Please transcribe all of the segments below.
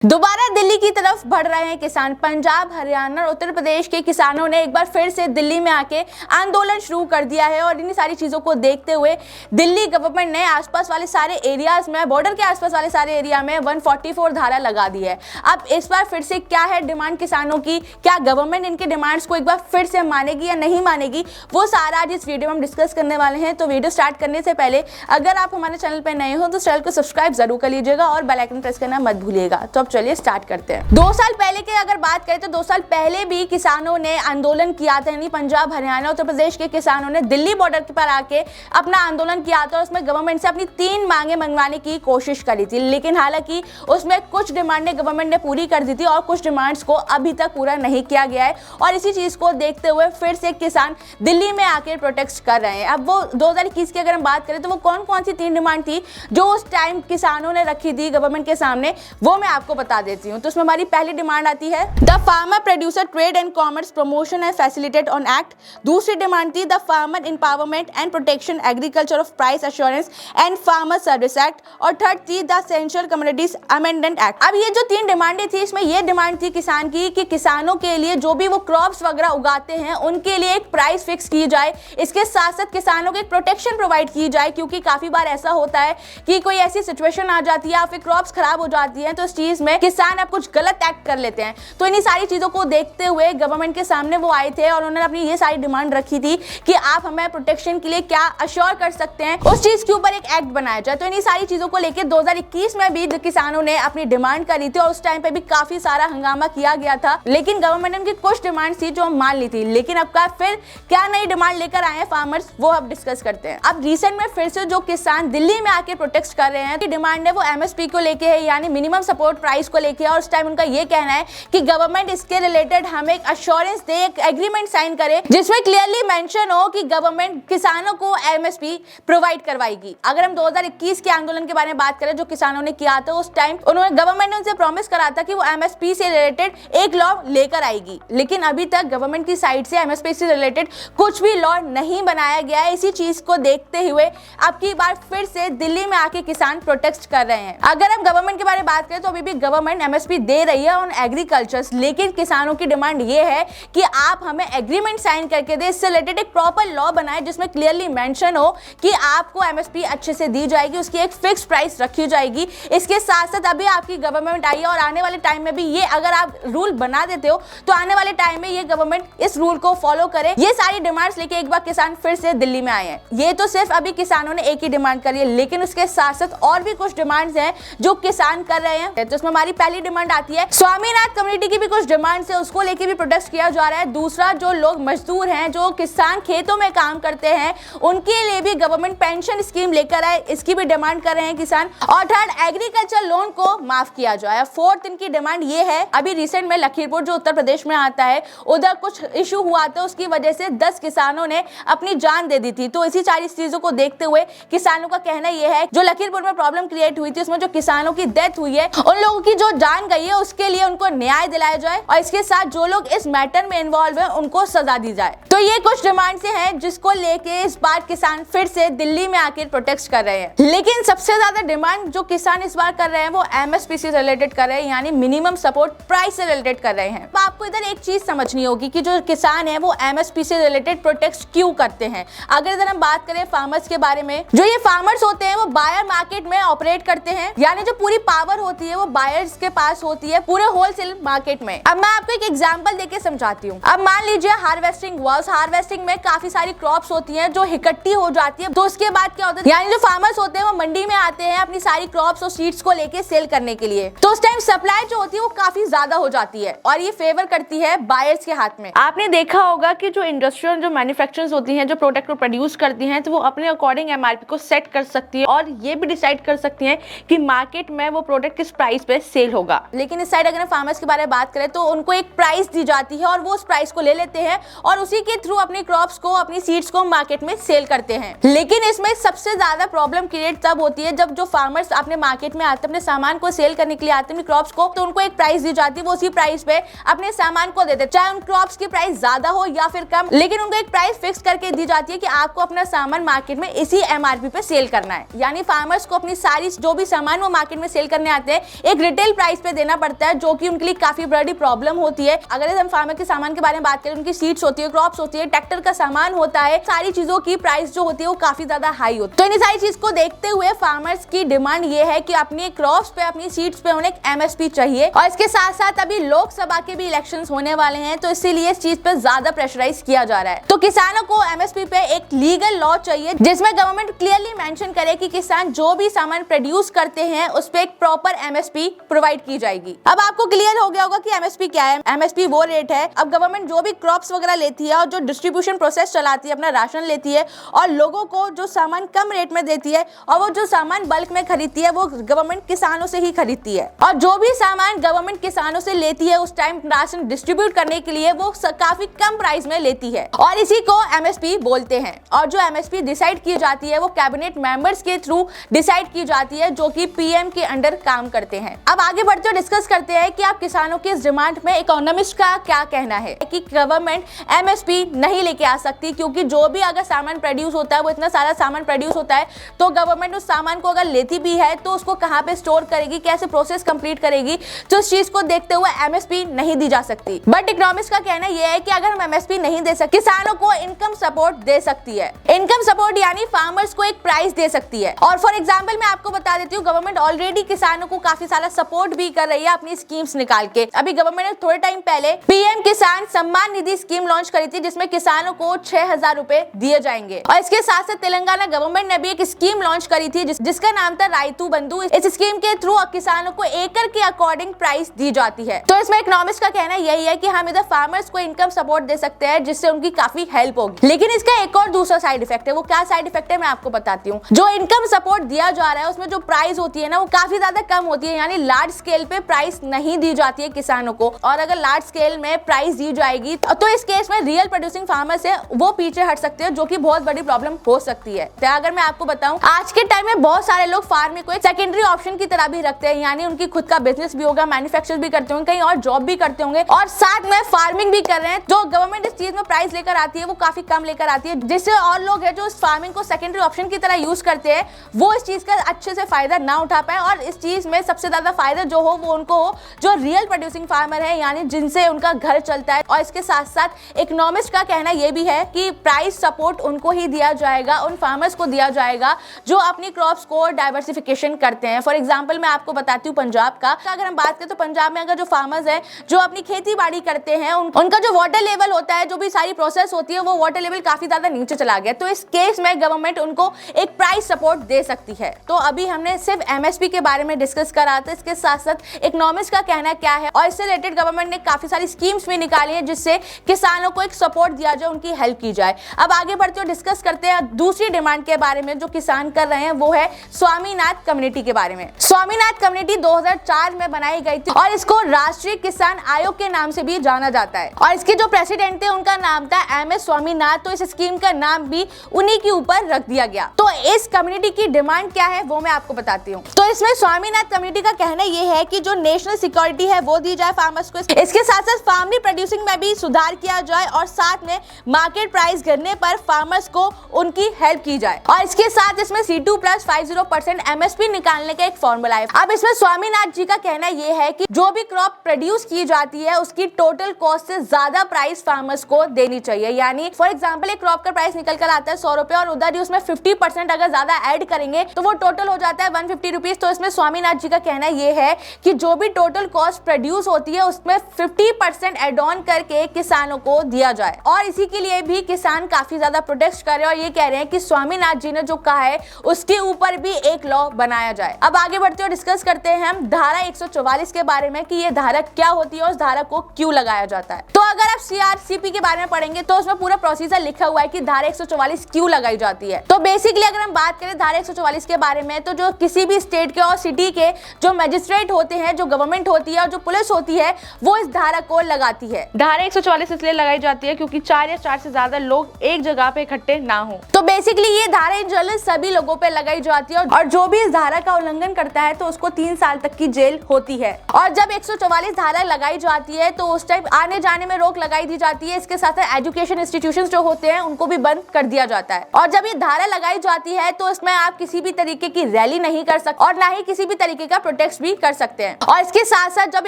दोबारा दिल्ली की तरफ बढ़ रहे हैं किसान। पंजाब, हरियाणा और उत्तर प्रदेश के किसानों ने एक बार फिर से दिल्ली में आके आंदोलन शुरू कर दिया है और इन्हीं सारी चीजों को देखते हुए दिल्ली गवर्नमेंट ने आसपास वाले सारे एरियाज में, बॉर्डर के आसपास वाले सारे एरिया में 144 धारा लगा दी है। अब इस बार फिर से क्या है डिमांड किसानों की, क्या गवर्नमेंट इनके डिमांड्स को एक बार फिर से मानेगी या नहीं मानेगी, वो सारा आज इस वीडियो में हम डिस्कस करने वाले हैं। तो वीडियो स्टार्ट करने से पहले अगर आप हमारे चैनल पर नए हो तो चैनल को सब्सक्राइब जरूर कर लीजिएगा और बेल आइकन प्रेस करना मत भूलिएगा। तो चलिए स्टार्ट करते हैं। 2 साल पहले की अगर बात करें तो 2 साल पहले भी किसानों ने आंदोलन किया था, यानी पंजाब, हरियाणा, उत्तर प्रदेश के किसानों ने दिल्ली बॉर्डर पर आके अपना आंदोलन किया था और उसमें गवर्नमेंट से अपनी 3 मांगे मंगवाने की कोशिश करी थी। लेकिन हालांकि उसमें कुछ डिमांडें गवर्नमेंट ने पूरी कर दी थी और कुछ डिमांड्स को अभी तक पूरा नहीं किया गया है और इसी चीज को देखते हुए फिर से किसान दिल्ली में आके प्रोटेस्ट कर रहे हैं। अब वो 2021 की अगर हम बात करें तो वो कौन कौन सी 3 डिमांड थी जो उस टाइम किसानों ने रखी थी गवर्नमेंट के सामने, वो मैं आपको बता देती हूँ। तो उसमें हमारी पहली डिमांड आती है the farmer producer trade and commerce promotion and facilitate on act. दूसरी डिमांड थी the farmer empowerment and protection agriculture of price assurance and farmer service act और थर्ड थी the essential commodities amendment act. अब ये जो 3 डिमांडें थी, इसमें ये डिमांड थी किसान की कि किसानों के लिए जो भी वो क्रॉप्स वगैरह उगाते हैं उनके लिए एक प्राइस फिक्स की जाए, इसके साथ साथ किसानों को एक प्रोटेक्शन प्रोवाइड की जाए, क्योंकि काफी बार ऐसा होता है कि कोई ऐसी सिचुएशन आ जाती है या फिर क्रॉप्स खराब हो जाती है तो इस चीज में किसान अब कुछ गलत एक्ट कर लेते हैं। तो इन्हीं सारी चीजों को देखते हुए गवर्नमेंट के सामने वो आए थे और उन्होंने अपनी ये सारी डिमांड रखी थी कि आप हमें प्रोटेक्शन के लिए क्या अश्योर कर सकते हैं, उस चीज के ऊपर एक एक्ट बनाया जाए। तो इन्हीं सारी चीजों को लेकर 2021 में भी किसानों ने अपनी डिमांड करी थी और उस टाइम पे भी काफी सारा हंगामा किया गया था। लेकिन गवर्नमेंट ने उनकी कुछ डिमांड थी जो मान ली थी। लेकिन अब का फिर क्या नई डिमांड लेकर आए हैं फार्मर्स, वो अब डिस्कस करते हैं। अब रिसेंट में फिर से जो किसान दिल्ली में आके प्रोटेस्ट कर रहे हैं, डिमांड है वो एमएसपी को लेके है, यानी मिनिमम सपोर्ट प्राइस को लेके है। और उस टाइम उनका ये कहना है कि गवर्नमेंट इसके रिलेटेड हमें एक अश्योरेंस दे, एक एग्रीमेंट साइन करे जिसमें क्लियरली मेंशन हो कि गवर्नमेंट किसानों को एमएसपी प्रोवाइड करवाएगी। अगर हम 2021 के आंदोलन के बारे में बात करें जो किसानों ने किया था, उस टाइम उन्होंने गवर्नमेंट ने उनसे प्रॉमिस करा था कि वो एमएसपी से रिलेटेड एक लॉ लेकर आएगी। लेकिन अभी तक गवर्नमेंट की साइड से एमएसपी से रिलेटेड कुछ भी लॉ नहीं बनाया गया है। इसी चीज को देखते हुए अब की बार फिर से दिल्ली में आके किसान प्रोटेस्ट कर रहे हैं। अगर हम गवर्नमेंट के बारे में बात करें तो अभी भी गवर्नमेंट एमएसपी दे रही है ऑन एग्रीकल्चर, लेकिन किसानों की डिमांड ये है कि आप हमें एग्रीमेंट साइन करके दे, इससे रिलेटेड एक प्रॉपर लॉ बनाए जिसमें क्लियरली मेंशन हो कि आपको एमएसपी अच्छे से दी जाएगी, उसकी एक फिक्स प्राइस रखी जाएगी। इसके साथ साथ अभी आपकी गवर्नमेंट आई है और आने वाले टाइम में भी ये अगर आप रूल बना देते हो तो आने वाले टाइम में ये गवर्नमेंट इस रूल को फॉलो करे। ये सारी डिमांड्स लेके एक बार किसान फिर से दिल्ली में आए हैं। ये तो सिर्फ अभी किसानों ने एक ही डिमांड करी है, लेकिन उसके साथ साथ और भी कुछ डिमांड्स हैं जो किसान कर रहे हैं। तो उसमें हमारी पहली डिमांड आती है स्वामीनाथन कम्युनिटी की भी कुछ डिमांड्स है, उसको लेके भी प्रोटेस्ट किया जा रहा है। दूसरा, जो लोग मजदूर हैं, जो किसान खेतों में काम करते हैं, उनके लिए भी गवर्नमेंट पेंशन स्कीम लेकर आए, इसकी भी डिमांड कर रहे हैं किसान। और थर्ड, एग्रीकल्चर लोन को माफ किया जाए। फोर्थ इनकी डिमांड ये है, अभी रिसेंट में लखीमपुर जो उत्तर प्रदेश में आता है, उधर कुछ इशू हुआ था, उसकी वजह से 10 किसानों ने अपनी जान दे दी थी। तो इसी सारी चीजों को देखते हुए किसानों का कहना यह है जो लखीमपुर में प्रॉब्लम क्रिएट हुई थी उसमें जो किसानों की डेथ हुई है, उन लोगों की जो जान गई है उसके लिए उनको न्याय दिलाया जाए और इसके साथ जो लोग इस मैटर में इन्वॉल्व है उनको सजा दी जाए। तो ये कुछ डिमांड से हैं जिसको लेके इस बार किसान फिर से दिल्ली में आकर प्रोटेस्ट कर रहे हैं। लेकिन सबसे ज्यादा डिमांड जो किसान इस बार कर रहे हैं वो एमएसपी से रिलेटेड कर रहे हैं, यानी मिनिमम सपोर्ट प्राइस से रिलेटेड कर रहे हैं। तो आपको इधर एक चीज समझनी होगी कि जो किसान है वो एमएसपी से रिलेटेड प्रोटेस्ट क्यों करते हैं। अगर इधर हम बात करें फार्मर्स के बारे में, जो ये फार्मर्स होते हैं वो बायर मार्केट में ऑपरेट करते हैं, यानी जो पूरी पावर होती है वो बायर्स के पास होती है पूरे होलसेल मार्केट में। अब मैं आपको एक एग्जांपल देके समझाती हूँ। अब मान लीजिए हार्वेस्टिंग हुआ, उस हार्वेस्टिंग में काफी सारी क्रॉप्स होती हैं जो इकट्ठी हो जाती है। तो उसके बाद क्या होता है, यानी जो फार्मर्स होते हैं वो मंडी में आते हैं अपनी सारी क्रॉप्स और सीड्स को लेके सेल करने के लिए। तो उस टाइम सप्लाई जो होती है वो काफी ज्यादा हो जाती है और ये फेवर करती है बायर्स के हाथ में। आपने देखा होगा कि जो इंडस्ट्रियल जो मैन्युफैक्चरर्स होती हैं, जो प्रोडक्ट को प्रोड्यूस करती हैं, तो वो अपने अकॉर्डिंग एमआरपी को सेट कर सकती है और ये भी डिसाइड कर सकती है कि मार्केट में वो प्रोडक्ट किस प्राइस पे सेल होगा। लेकिन इस साइड अगर फार्मर्स के बारे में बात करें तो उनको एक प्राइस दी जाती है और वो उस प्राइस को ले लेते हैं और उसी के थ्रू अपनी क्रॉप्स को, अपनी सीड्स को मार्केट में सेल करते हैं। लेकिन इसमें सबसे ज्यादा प्रॉब्लम क्रिएट तब होती है जब जो फार्मर्स अपने मार्केट में आते हैं, अपने सामान को सेल करने के लिए आते हैं, क्रॉप्स को, तो उनको एक प्राइस दी जाती है, वो उसी प्राइस पे अपने सामान को देते हैं, चाहे उन क्रॉप्स की प्राइस ज्यादा हो या फिर कम, लेकिन उनको एक प्राइस फिक्स करके दी जाती है कि आपको अपना सामान मार्केट में इसी एमआरपी पे सेल करना है। यानी फार्मर्स को अपनी सारी जो भी सामान वो मार्केट में सेल करने आते हैं एक रिटेल प्राइस पे देना पड़ता है, जो कि उनके लिए काफी बड़ी प्रॉब्लम होती है। अगर हम फार्मर के सामान के बारे में बात करें, उनकी सीड्स होती है, क्रॉप्स होती है, ट्रैक्टर का सामान होता है, सारी चीजों की प्राइस जो होती है वो काफी ज्यादा हाई होती है। तो इन सारी चीज को देखते हुए फार्मर्स की डिमांड ये है कि अपनी क्रॉप्स पे, अपनी सीड्स पे उन्हें एमएसपी चाहिए। और इसके साथ साथ अभी लोकसभा के भी इलेक्शंस होने वाले हैं, तो इसीलिए इस चीज पे ज्यादा प्रेशराइज किया जा रहा है। तो किसानों को एमएसपी पे एक लीगल लॉ चाहिए, जिसमें गवर्नमेंट क्लियरली मेंशन करे कि किसान जो भी सामान प्रोड्यूस करते हैं उस पे एक प्रॉपर एमएसपी प्रोवाइड की जाएगी। अब आपको क्लियर हो गया होगा कि एमएसपी क्या है। एमएसपी वो रेट है, अब गवर्नमेंट जो भी क्रॉप्स वगैरह लेती है और जो डिस्ट्रीब्यूशन प्रोसेस चलाती है, अपना राशन लेती है और लोगों को जो सामान कम रेट में देती है, और वो जो सामान बल्क में खरीदती है वो गवर्नमेंट किसानों से ही खरीदती है। और जो भी सामान गवर्नमेंट किसानों से लेती है उस टाइम राशन डिस्ट्रीब्यूट करने के लिए वो काफी कम प्राइस में लेती है, और इसी को एमएसपी बोलते हैं। और जो एमएसपी डिसाइड की जाती है वो कैबिनेट मेंबर्स के थ्रू डिसाइड की जाती है, जो कि पीएम के अंडर काम करते हैं। अब आगे बढ़ते हुए डिस्कस करते हैं कि आप किसानों की इस डिमांड में इकोनॉमिस्ट का क्या कहना है कि गवर्नमेंट एमएसपी नहीं लेके आ सकती, क्योंकि जो भी अगर सामान प्रोड्यूस होता है, वो इतना सारा सामान प्रोड्यूस होता है, तो गवर्नमेंट उस सामान को अगर लेती भी है तो उसको कहां पे स्टोर करेगी, कैसे प्रोसेस कंप्लीट करेगी, तो इस चीज को देखते हुए एमएसपी नहीं दी जा सकती। बट इकोनॉमिस्ट का कहना यह है कि अगर हम एमएसपी नहीं दे सकते, किसानों को इनकम सपोर्ट दे सकती है। इनकम सपोर्ट यानी फार्मर्स को एक प्राइस दे सकती है। और फॉर एग्जांपल मैं आपको बता देती हूँ, गवर्नमेंट ऑलरेडी किसानों को काफी सारा सपोर्ट भी कर रही है अपनी स्कीम्स निकाल के। अभी गवर्नमेंट ने थोड़े टाइम पहले पीएम किसान सम्मान निधि स्कीम लॉन्च करी थी, जिसमें किसानों को 6,000 रुपए दिए जाएंगे। और इसके साथ साथ तेलंगाना गवर्नमेंट ने भी एक स्कीम लॉन्च करी थी जिसका नाम था राइतू बंधु। इस स्कीम के थ्रू किसानों को एकड़ के अकॉर्डिंग प्राइस दी जाती है। तो इसमें इकोनॉमिस्ट का कहना यही है कि हम इधर फार्मर्स को इनकम सपोर्ट दे सकते हैं, जिससे उनकी काफी हेल्प होगी। लेकिन इसका एक और दूसरा साइड इफेक्ट है। वो क्या साइड इफेक्ट है मैं आपको बताती हूँ। जो इनकम सपोर्ट दिया जा रहा है उसमें जो प्राइस होती है ना, वो काफी ज्यादा कम होती है, यानी लार्ज स्केल पे प्राइस नहीं दी जाती है किसानों को। और अगर लार्ज स्केल में प्राइस दी जाएगी तो इस केस में रियल प्रोड्यूसिंग फार्मर्स है वो पीछे हट सकते हैं, जो कि बहुत बड़ी प्रॉब्लम हो सकती है। तो अगर मैं आपको बताऊं, आज के टाइम में बहुत सारे लोग फार्मिंग को एक सेकेंडरी ऑप्शन की तरह भी रखते हैं, यानी उनकी खुद का बिजनेस भी होगा, मैन्युफैक्चर भी करते होंगे, कहीं और जॉब भी करते होंगे और साथ में फार्मिंग भी कर रहे हैं। जो गवर्नमेंट इस चीज में प्राइस लेकर आती है वो काफी कम लेकर आती है, जिससे और लोग हैं जो इस फार्मिंग को सेकेंडरी ऑप्शन की तरह यूज करते हैं, वो इस चीज का अच्छे से फायदा ना उठा पाए। और इस चीज में सबसे ज्यादा फायदा जो हो वो उनको हो जो रियल प्रोड्यूसिंग फार्मर है, यानी जिनसे उनका घर चलता है। और इसके साथ साथ इकोनॉमिस्ट का कहना यह भी है कि प्राइस सपोर्ट उनको ही दिया जाएगा, उन फार्मर्स को दिया जाएगा जो अपनी क्रॉप्स को डाइवर्सिफिकेशन करते हैं। फॉर एग्जांपल मैं आपको बताती हूँ पंजाब का, अगर हम बात करें तो पंजाब में अगर जो फार्मर्स हैं जो अपनी खेती बाड़ी करते हैं, उनका जो वाटर लेवल होता है, जो भी सारी प्रोसेस होती है, वो वाटर लेवल काफी ज्यादा नीचे चला गया। तो इस केस में गवर्नमेंट उनको एक प्राइस सपोर्ट दे सकती है। तो अभी हमने सिर्फ एमएसपी के बारे में डिस्कस करा था, इसके साथ साथ इकोनॉमिस्ट का कहना क्या है, और इससे रिलेटेड गवर्नमेंट ने काफी सारी स्कीम्स भी निकाली है जिससे किसानों को एक सपोर्ट दिया जाए, उनकी हेल्प की जाए। अब आगे बढ़ते हुए डिस्कस करते हैं दूसरी डिमांड के बारे में जो किसान कर रहे हैं, वो है स्वामीनाथन कम्युनिटी के बारे में। स्वामीनाथन कम्युनिटी 2004 में बनाई गई थी और इसको राष्ट्रीय किसान आयोग के नाम से भी जाना जाता है। और इसके जो प्रेसिडेंट थे उनका नाम था एमएस स्वामीनाथन। तो इस स्कीम का नाम भी उन्हीं के ऊपर रख दिया गया। तो इस कम्युनिटी की डिमांड क्या है वो मैं आपको बताती हूँ। तो इसमें स्वामीनाथन कम्युनिटी का कहना यह है कि जो नेशनल सिक्योरिटी है वो दी जाए फार्मर्स को, इसके साथ साथ फार्मली प्रोड्यूसिंग में भी सुधार किया जाए और साथ में मार्केट प्राइस गिरने पर फार्मर्स को उनकी हेल्प की जाए। और इसके साथ इसमें C2+50% एमएसपी निकालने का एक फॉर्मूला है। अब इसमें स्वामीनाथन जी का कहना यह है कि जो भी क्रॉप प्रोड्यूस की जाती है उसकी टोटल कॉस्ट से ज्यादा प्राइस फार्मर्स को देनी चाहिए। यानी फॉर एग्जांपल एक क्रॉप का प्राइस निकल कर आता है 100 रुपए और उधर ही उसमें 50% अगर ज्यादा ऐड करेंगे तो वो टोटल हो जाता है 150 रुपीज। तो इसमें स्वामीनाथन जी का कहना यह है कि जो भी टोटल कॉस्ट प्रोड्यूस होती है उसमें 50% एड ऑन करके किसानों को दिया जाए। और इसी के लिए भी किसान काफी ज्यादा प्रोटेस्ट कर रहे हैं और ये कह रहे हैं कि स्वामीनाथन जी ने जो कहा है उसके ऊपर भी एक लॉ बनाया जाए। अब आगे बढ़ते हुए डिस्कस करते हैं हम धारा 144 के बारे में कि ये धारा क्या होती है और उस धारा को क्यों लगाया जाता है। तो अगर आप सीआरसीपी के बारे में पढ़ेंगे तो उसमें पूरा प्रोसीजर लिखा हुआ है कि धारा 144 क्यों लगाई जाती है। तो बेसिकली अगर हम बात करें धारा 144 के बारे में, तो जो किसी भी स्टेट के और सिटी के जो मजिस्ट्रेट होते हैं, जो गवर्नमेंट होती है और जो पुलिस होती है, वो इस धारा को लगाती है। धारा 144 इसलिए लगाई जाती है क्योंकि 4 या 4 से ज्यादा लोग एक जगह पे इकट्ठे ना हो। तो बेसिकली ये धारा इन जनरल सभी लोगों पे लगाई जाती है और जो भी इस धारा का उल्लंघन करता है तो उसको 3 साल तक की जेल होती है। और जब 144 धारा लगाई जाती है तो उस टाइम आने जाने में रोक लगाई दी जाती है। इसके साथ एजुकेशन इंस्टीट्यूशंस जो होते हैं उनको भी बंद कर दिया जाता है। और जब ये धारा लगाई जाती है तो इसमें आप किसी भी तरीके की रैली नहीं कर सकते और ना ही किसी भी तरीके का प्रोटेस्ट प्रोटेस्ट भी कर सकते हैं। और इसके साथ साथ जब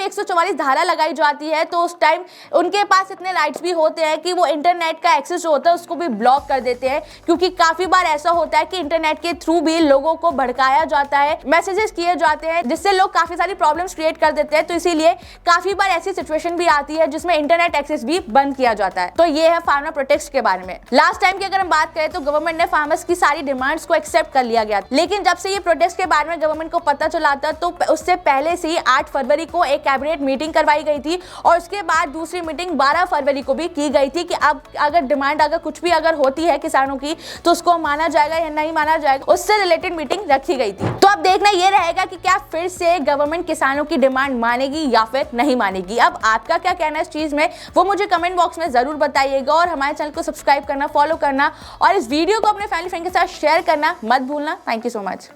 144 धारा लगाई जाती है तो उस टाइम उनके पास इतने राइट्स भी होते हैं कि वो इंटरनेट का एक्सेस जो होता है उसको भी ब्लॉक कर देते हैं, क्योंकि काफी बार ऐसा होता है कि इंटरनेट के थ्रू भी लोगों को भड़काया जाता है, मैसेजेस किए जाते हैं जिससे लोग काफी सारी प्रॉब्लम्स क्रिएट कर देते हैं। तो इसीलिए काफी बार ऐसी सिचुएशन भी आती है जिसमें इंटरनेट एक्सेस भी बंद किया जाता है। तो ये है फार्मर प्रोटेस्ट के बारे में। लास्ट टाइम की अगर हम बात करें तो गवर्नमेंट ने फार्मर्स की सारी डिमांड्स को एक्सेप्ट कर लिया गया, लेकिन जब से ये प्रोटेस्ट के बारे में गवर्नमेंट को पता चला था तो उससे पहले से ही 8 फरवरी को एक कैबिनेट मीटिंग करवाई गई थी और उसके बाद दूसरी मीटिंग 12 फरवरी को भी की गई थी कि अब अगर डिमांड अगर कुछ भी अगर होती है किसानों की तो उसको माना जाएगा या नहीं माना जाएगा, उससे रिलेटेड मीटिंग रखी गई थी। तो अब देखना ये रहेगा कि क्या फिर से गवर्नमेंट किसानों की डिमांड मानेगी या फिर नहीं मानेगी। अब आपका क्या कहना है इस चीज में वो मुझे कमेंट बॉक्स में जरूर बताइएगा और हमारे चैनल को सब्सक्राइब करना, फॉलो करना और इस वीडियो को अपने फैमिली फ्रेंड के साथ शेयर करना मत भूलना। Thank you so much.